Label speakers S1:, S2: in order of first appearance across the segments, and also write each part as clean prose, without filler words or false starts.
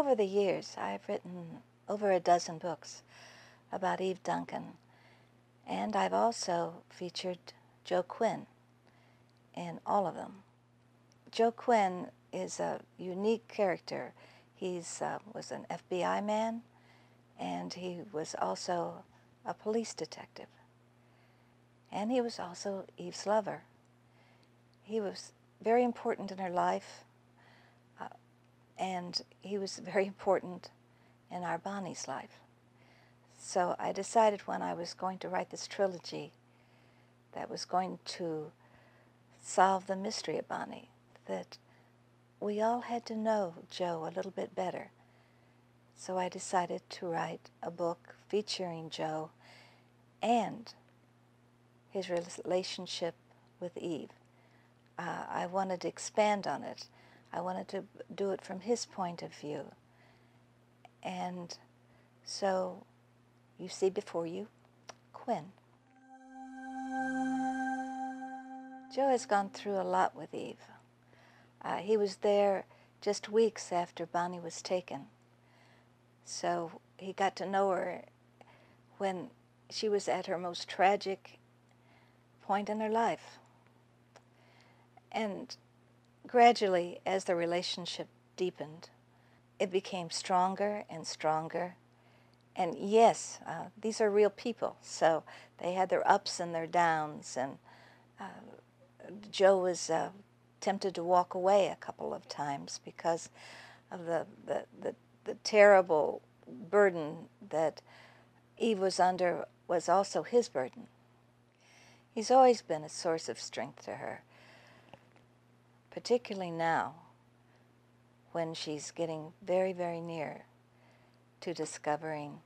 S1: Over the years, I've written over a dozen books about Eve Duncan, and I've also featured Joe Quinn in all of them. Joe Quinn is a unique character. He was an FBI man, and he was also a police detective. And he was also Eve's lover. He was very important in her life, and he was very important in our Bonnie's life. So I decided when I was going to write this trilogy that was going to solve the mystery of Bonnie, that we all had to know Joe a little bit better. So I decided to write a book featuring Joe and his relationship with Eve. I wanted to expand on it. I wanted to do it from his point of view. And so you see before you Quinn. Joe has gone through a lot with Eve. He was there just weeks after Bonnie was taken. So he got to know her when she was at her most tragic point in her life. And gradually, as the relationship deepened, it became stronger and stronger. And yes, these are real people, so they had their ups and their downs, and Joe was tempted to walk away a couple of times because of the terrible burden that Eve was under was also his burden. He's always been a source of strength to her, particularly now when she's getting very, very near to discovering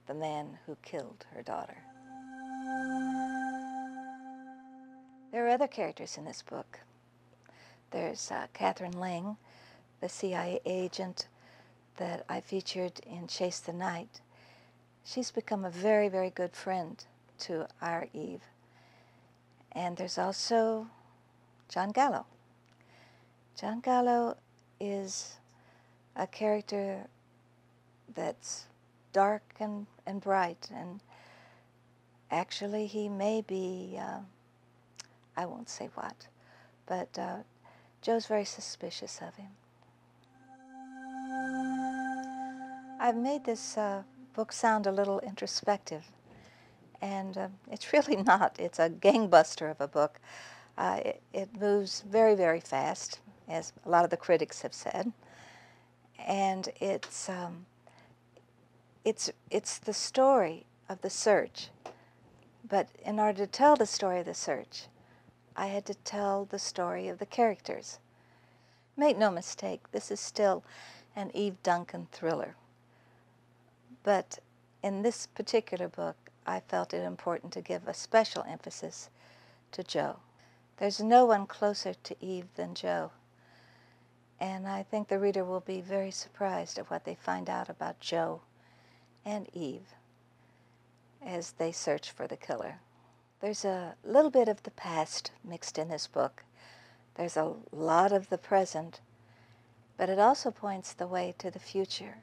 S1: the man who killed her daughter. There are other characters in this book. There's Catherine Lang, the CIA agent that I featured in Chase the Night. She's become a very, very good friend to our Eve. And there's also John Gallo. John Gallo is a character that's dark and bright, and actually he may be, I won't say what, but Joe's very suspicious of him. I've made this book sound a little introspective, and it's really not. It's a gangbuster of a book. It moves very, very fast, as a lot of the critics have said, and it's the story of the search. But in order to tell the story of the search, I had to tell the story of the characters. Make no mistake, this is still an Eve Duncan thriller. But in this particular book, I felt it important to give a special emphasis to Joe. There's no one closer to Eve than Joe. And I think the reader will be very surprised at what they find out about Joe and Eve as they search for the killer. There's a little bit of the past mixed in this book. There's a lot of the present, but it also points the way to the future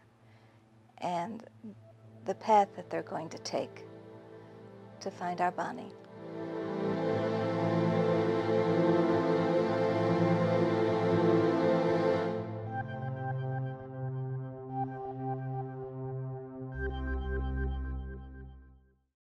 S1: and the path that they're going to take to find our Bonnie.